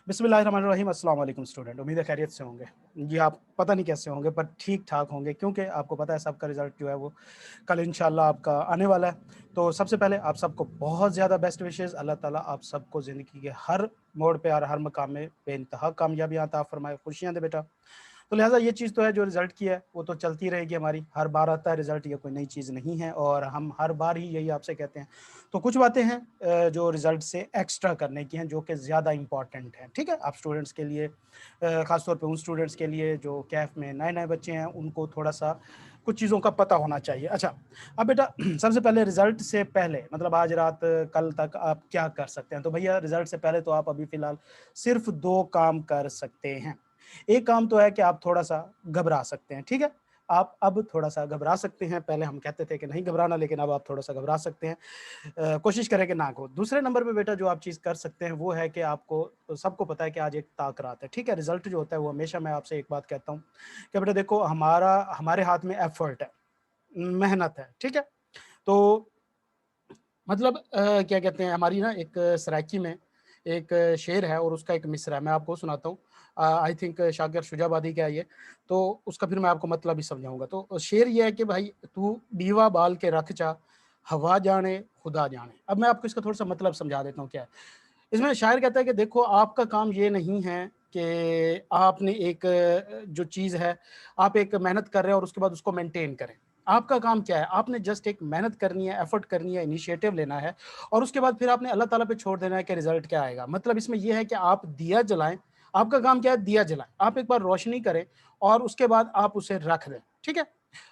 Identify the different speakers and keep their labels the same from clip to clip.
Speaker 1: बिस्मिल्लाहिर्रहमानिर्रहीम। अस्सलाम वालेकुम स्टूडेंट, उम्मीद है खैरियत से होंगे। जी, आप पता नहीं कैसे होंगे पर ठीक-ठाक होंगे क्योंकि आपको पता है सबका रिज़ल्ट जो है वो कल इंशाल्लाह आपका आने वाला है। तो सबसे पहले आप सबको बहुत ज़्यादा बेस्ट विशेज़। अल्लाह ताला आप सबको ज़िंदगी के हर मोड़ पे और हर मकाम में बेइंतहा कामयाबियाँ अता फ़रमाए, खुशियाँ दे बेटा। तो लिहाज़ा ये चीज़ तो है जो रिज़ल्ट की है, वो तो चलती रहेगी हमारी, हर बार आता है रिज़ल्ट, ये कोई नई चीज़ नहीं है और हम हर बार ही यही आपसे कहते हैं। तो कुछ बातें हैं जो रिज़ल्ट से एक्स्ट्रा करने की हैं, जो कि ज़्यादा इम्पोर्टेंट हैं, ठीक है? आप स्टूडेंट्स के लिए ख़ास तौर पे उन स्टूडेंट्स के लिए जो कैफ़ में नए-नए बच्चे हैं, उनको थोड़ा-सा कुछ चीज़ों का पता होना चाहिए। अच्छा, अब बेटा सबसे पहले रिज़ल्ट से पहले मतलब आज रात कल तक आप क्या कर सकते हैं? तो भैया रिज़ल्ट से पहले तो आप अभी फ़िलहाल सिर्फ़ 2 काम कर सकते हैं। एक काम तो है कि आप थोड़ा-सा घबरा सकते हैं, ठीक है? आप अब थोड़ा-सा घबरा सकते हैं, पहले हम कहते थे कि नहीं घबराना, लेकिन अब आप थोड़ा-सा घबरा सकते हैं। कोशिश करें कि ना हो। दूसरे नंबर पे बेटा जो आप चीज़ कर सकते हैं, वो है कि आपको सबको पता है कि आज एक ताक रात है, ठीक है? रिज़ल्ट जो होता है, वो हमेशा मैं आपसे एक बात कहता हूँ कि बेटा देखो हमारे हाथ में एफ़र्ट है, मेहनत है, ठीक है? तो मतलब क्या कहते हैं हमारी ना एक सराइकी में एक शेर है और उसका एक मिसरा है, मैं आपको सुनाता हूँ। आई थिंक शाकिर शुजाबादी का है ये, तो उसका फिर मैं आपको मतलब भी समझाऊँगा। तो शेर ये है कि भाई तू डीवा बाल के रख जा, हवा जाने खुदा जाने। अब मैं आपको इसका थोड़ा-सा मतलब समझा देता हूँ क्या है। इसमें शायर कहता है कि देखो आपका काम ये नहीं है कि आपने एक जो चीज़ है, आप एक मेहनत कर रहे हैं और उसके बाद उसको मेंटेन करें। आपका काम क्या है? आपने जस्ट एक मेहनत करनी है, एफर्ट करनी है, इनिशिएटिव लेना है और उसके बाद फिर आपने अल्लाह ताला पे छोड़ देना है कि रिज़ल्ट क्या आएगा। मतलब इसमें ये है कि आप दिया जलाएँ, आपका काम क्या है? दिया जलाएँ। आप एक बार रोशनी करें और उसके बाद आप उसे रख दें, ठीक है?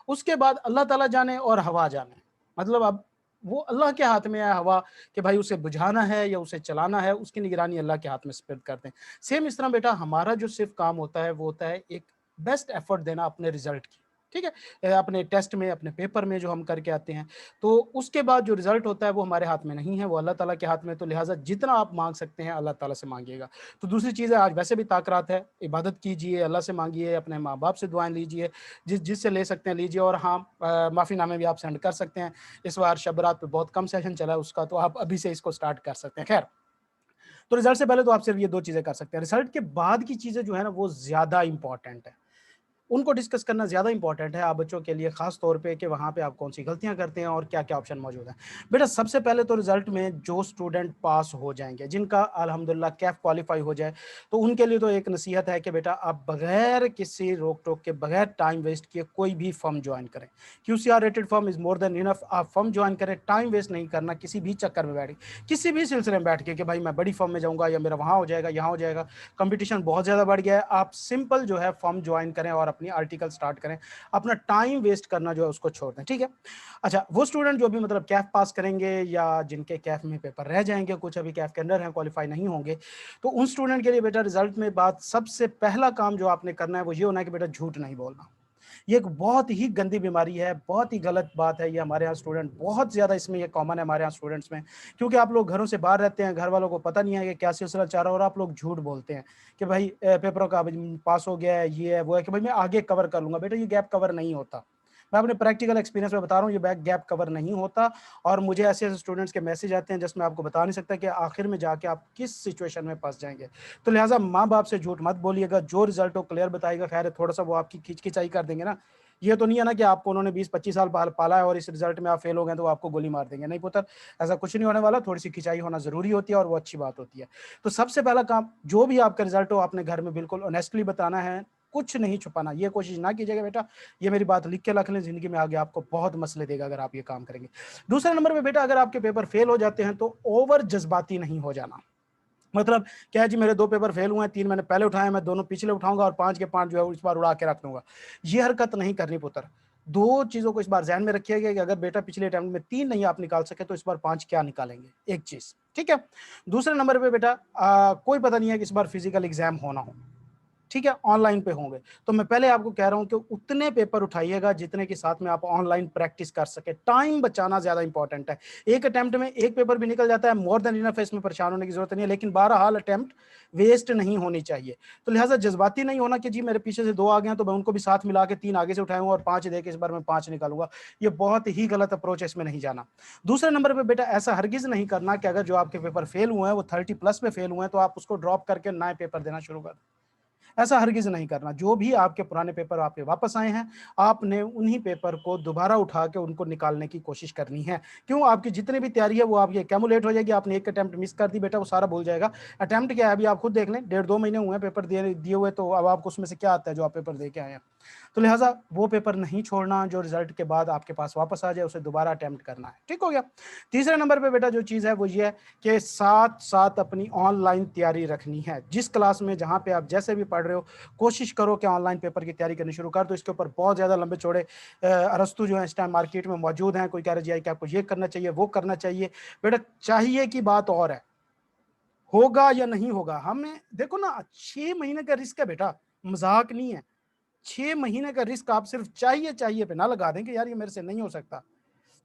Speaker 1: उसके बाद अल्लाह ताला जाने और हवा जाने। मतलब अब वो अल्लाह के हाथ में है हवा कि भाई उसे बुझाना है या उसे चलाना है, उसकी निगरानी अल्लाह के हाथ में स्पिर्द कर दें। सेम इस तरह बेटा हमारा जो सिर्फ़ काम होता है, वो होता है एक बेस्ट एफर्ट देना अपने रिज़ल्ट की, ठीक है? अपने टेस्ट में, अपने पेपर में जो हम करके आते हैं, तो उसके बाद जो रिज़ल्ट होता है वो हमारे हाथ में नहीं है, वो अल्लाह ताला के हाथ में है, तो लिहाज़ा जितना आप माँग सकते हैं अल्लाह ताला से माँगिएगा। तो दूसरी चीज़ है आज वैसे भी ताक़रात है, इबादत कीजिए, अल्लाह से माँगिए, अपने माँ-बाप से दुआएँ लीजिए, जिससे ले सकते हैं लीजिए और हाँ माफ़ीनामे भी आप सेंड कर सकते हैं। इस बार शब बारात पे बहुत कम सेशन चला है उसका, तो आप अभी से इसको स्टार्ट कर सकते हैं। ख़ैर, तो रिज़ल्ट से पहले तो आप सिर्फ़ ये 2 चीज़ें कर सकते हैं। रिज़ल्ट के बाद की चीज़ें जो है ना, वो ज़्यादा इम्पोर्टेंट है। उनको डिस्कस करना ज़्यादा इम्पोर्टेंट है आप बच्चों के लिए ख़ास तौर पे कि वहाँ पे आप कौन-सी गलतियाँ करते हैं और क्या-क्या ऑप्शन मौजूद हैं। बेटा सबसे पहले तो रिज़ल्ट में जो स्टूडेंट पास हो जाएँगे, जिनका अल्हम्दुलिल्लाह कैफ क्वालीफाई हो जाए, तो उनके लिए तो एक नसीहत है कि बेटा आप बगैर किसी रोक-टोक के, बगैर टाइम वेस्ट किए कोई भी फ़र्म जॉइन करें। QCR rated firm is more than enough. आप फ़र्म जॉइन करें, टाइम वेस्ट नहीं करना किसी भी चक्कर में बैठ के, किसी भी सिलसिले में बैठ के कि भाई मैं बड़ी फ़र्म में जाऊँगा या मेरा वहाँ हो जाएगा, यहाँ हो जाएगा। कंपटीशन बहुत ज़्यादा बढ़ गया है। आप सिंपल जो है फॉर्म जॉइन करें और अपनी आर्टिकल स्टार्ट करें। अपना टाइम वेस्ट करना जो है उसको छोड़ दें, ठीक है? अच्छा, वो स्टूडेंट जो भी मतलब कैफ पास करेंगे या जिनके कैफ में पेपर रह जाएँगे, कुछ अभी कैफ के अंडर हैं, क्वालीफाई नहीं होंगे, तो उन स्टूडेंट के लिए बेटा रिज़ल्ट में बात सबसे पहला काम जो आपने करना है वो ये होना है कि बेटा झूठ नहीं बोलना। ये एक बहुत ही गंदी बीमारी है, बहुत ही गलत बात है ये हमारे यहाँ स्टूडेंट बहुत ज़्यादा इसमें ये कॉमन है हमारे यहाँ स्टूडेंट्स में। क्योंकि आप लोग घरों से बाहर रहते हैं, घर वालों को पता नहीं है कि क्या सिलसिला चल रहा है और आप लोग झूठ बोलते हैं कि भाई पेपरों का अभी पास हो गया है, ये है, वो है कि भाई मैं आगे कवर कर लूँगा। बेटा ये गैप कवर नहीं होता। मैं अपने प्रैक्टिकल एक्सपीरियंस में बता रहा हूँ ये बैक गैप कवर नहीं होता और मुझे ऐसे-ऐसे स्टूडेंट्स के मैसेज आते हैं जिसमें आपको बता नहीं सकता कि आखिर में जाके आप किस सिचुएशन में फँस जाएँगे। तो लिहाज़ा माँ-बाप से झूठ मत बोलिएगा, जो रिज़ल्ट हो क्लियर बताइएगा, ख़ैर है थोड़ा-सा वो आपकी खिचखिचाई कर देंगे ना, ये तो नहीं है ना कि आपको उन्होंने 20-25 साल पाला है और इस रिज़ल्ट में आप फेल हो गए तो वो आपको गोली मार देंगे। नहीं पुत्र, ऐसा कुछ नहीं होने वाला, थोड़ी-सी खिंचाई होना ज़रूरी होती है और वो अच्छी बात होती है। तो सबसे पहला काम, जो भी आपका रिज़ल्ट हो आपने घर में बिल्कुल ऑनेस्टली बताना है, कुछ नहीं छुपाना। ये कोशिश ना कीजिएगा बेटा, ये मेरी बात लिख के रख लें, ज़िंदगी में आगे आपको बहुत मसले देगा अगर आप ये काम करेंगे। दूसरे नंबर पे बेटा अगर आपके पेपर फेल हो जाते हैं तो ओवर जज़्बाती नहीं हो जाना। मतलब क्या है जी मेरे 2 पेपर फेल हुए हैं, 3 मैंने पहले उठाए हैं, मैं दोनों पिछले उठाऊँगा और 5 के 5 जो है वो इस बार उड़ा के रख दूँगा। ये हरकत नहीं करनी पुत्र। 2 चीज़ों को इस बार ज़हन में रखिएगा कि अगर बेटा पिछले अटेम्प्ट में 3 नहीं आप निकाल सके तो इस बार 5 क्या निकालेंगे? एक चीज़, ठीक है? दूसरे नंबर पे बेटा कोई पता नहीं है कि इस बार फिज़िकल एग्ज़ाम हो ना हो। ठीक है, ऑनलाइन पे होंगे। तो मैं पहले आपको कह रहा हूँ कि उतने पेपर उठाइएगा जितने के साथ में आप ऑनलाइन प्रैक्टिस कर सकें। टाइम बचाना ज़्यादा इंपॉर्टेंट है। एक अटेम्प्ट में एक पेपर भी निकल जाता है, मोर देन इनफ है, इसमें परेशान होने की ज़रूरत नहीं है, लेकिन बहरहाल अटेम्प्ट वेस्ट नहीं होनी चाहिए। तो लिहाज़ा जज़्बाती नहीं होना कि जी मेरे पीछे से 2 आ गए हैं तो मैं उनको भी साथ मिला के 3 आगे से उठाऊँगा और 5 दे के इस बार मैं 5 निकालूँगा। ये बहुत ही गलत अप्रोच है, इसमें नहीं जाना। दूसरे नंबर पे बेटा ऐसा हरगिज़ नहीं करना कि अगर जो आपके पेपर फेल हुए हैं वो 30 प्लस में फेल हुए हैं तो आप उसको ड्रॉप करके नए पेपर देना शुरू कर दें। ऐसा हरगिज़ नहीं करना। जो भी आपके पुराने पेपर आपके वापस आए हैं, आपने उन्हीं पेपर को दोबारा उठा के उनको निकालने की कोशिश करनी है। क्यों? आपकी जितनी भी तैयारी है वो आपकी एक्यूमुलेट हो जाएगी। आपने एक अटेम्प्ट मिस कर दी बेटा, वो सारा भूल जाएगा। अटेम्प्ट क्या है अभी आप खुद देख लें, डेढ़ 2 महीने हुए हैं पेपर दिए हुए, तो अब आपको उसमें से क्या आता है जो आप पेपर दे के आए हैं। तो लिहाज़ा वो पेपर नहीं छोड़ना जो रिज़ल्ट के बाद आपके पास वापस आ जाए, उसे दोबारा अटेम्प्ट करना है। ठीक हो गया? तीसरे नंबर पे बेटा जो चीज़ है वो ये है कि साथ-साथ अपनी ऑनलाइन तैयारी रखनी है। जिस क्लास में जहाँ पे आप जैसे भी पढ़ रहे हो, कोशिश करो कि ऑनलाइन पेपर की तैयारी करनी शुरू कर दो। इसके ऊपर बहुत ज़्यादा लंबे-चौड़े अरस्तू जो हैं इस टाइम मार्केट में मौजूद हैं। कोई कह रहा है जी कि आपको ये करना चाहिए, वो करना चाहिए। बेटा चाहिए की बात और है, होगा या नहीं होगा, हमें देखो ना 6 महीने का रिस्क है बेटा, मज़ाक नहीं है। 6 महीने का रिस्क आप सिर्फ चाहिए पे ना लगा दें कि यार ये मेरे से नहीं हो सकता।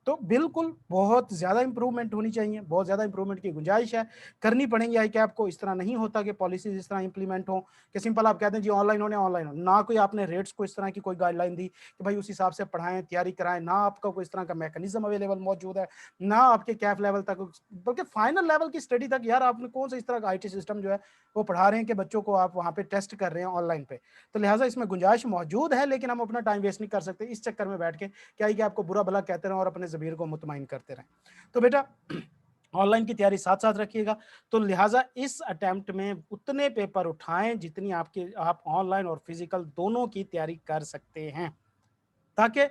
Speaker 1: तो बिल्कुल बहुत ज़्यादा इम्प्रूवमेंट होनी चाहिए, बहुत ज़्यादा इम्प्रूवमेंट की गुंजाइश है, करनी पड़ेंगी ICAP को। इस तरह नहीं होता कि पॉलिसीज़ इस तरह इम्प्लीमेंट हों कि सिंपल आप कहते हैं जी ऑनलाइन होने ऑनलाइन हो। ना कोई आपने रेट्स को इस तरह की कोई गाइडलाइन दी कि भाई उस हिसाब से पढ़ाएँ, तैयारी कराएँ, ना आपका कोई इस तरह का मैकेनिज़्म अवेलेबल मौजूद है, ना आपके कैफ लेवल तक बल्कि फाइनल लेवल की स्टडी तक यार आपने कौन-सा इस तरह का IT सिस्टम जो है वो पढ़ा रहे हैं कि बच्चों को आप वहाँ पे टेस्ट कर रहे हैं ऑनलाइन पे। तो लिहाज़ा इसमें गुंजाइश मौजूद है, लेकिन हम अपना टाइम वेस्ट नहीं कर सकते इस चक्कर में बैठ के क्या है कि आपको बुरा-भला कहते रहें और अपने ज़मीर को मुतमईन करते रहें। तो बेटा ऑनलाइन की तैयारी साथ-साथ रखिएगा, तो लिहाज़ा इस अटेम्प्ट में उतने पेपर उठाएँ जितनी आपकी आप ऑनलाइन और फिज़िकल दोनों की तैयारी कर सकते हैं, ताकि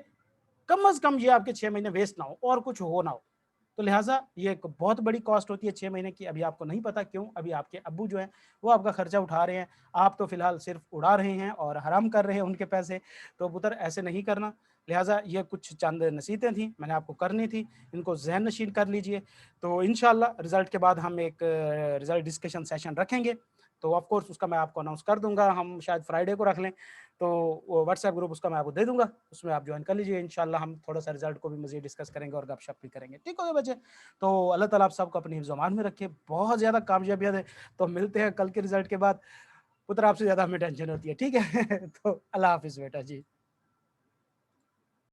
Speaker 1: कम से कम ये आपके 6 महीने वेस्ट ना हो और कुछ हो ना हो। तो लिहाज़ा ये एक बहुत बड़ी कॉस्ट होती है 6 महीने की, अभी आपको नहीं पता क्यों? अभी आपके अब्बू जो हैं, वो आपका खर्चा उठा रहे हैं, आप तो फिलहाल सिर्फ़ उड़ा रहे हैं और हराम कर रहे हैं उनके पैसे, तो पुत्र ऐसे नहीं करना। लिहाज़ा ये कुछ चंद नसीहतें थी, मैंने आपको करनी थी, इनको ज़हन-नशीन कर लीजिए। तो इंशाअल्लाह रिज़ल्ट के बाद हम एक रिज़ल्ट डिस्कशन सेशन रखेंगे, तो ऑफ़ कोर्स उसका मैं आपको अनाउंस कर दूँगा, हम शायद फ्राइडे को रख लें, तो वो व्हाट्सएप ग्रुप उसका मैं आपको दे दूँगा, उसमें आप जॉइन कर लीजिए। इंशाअल्लाह हम थोड़ा-सा रिज़ल्ट को भी मज़ीद डिस्कस करेंगे और गपशप भी करेंगे। ठीक हो गया बच्चे? तो अल्लाह ताला आप सबको अपनी हिफ्ज़-ओ-अमान में रखे, बहुत ज़्यादा कामयाबियाँ दें। तो मिलते हैं कल के रिज़ल्ट के बाद। पुत्र आपसे ज़्यादा हमें टेंशन होती है, ठीक है? तो अल्लाह हाफ़िज़ बेटा जी।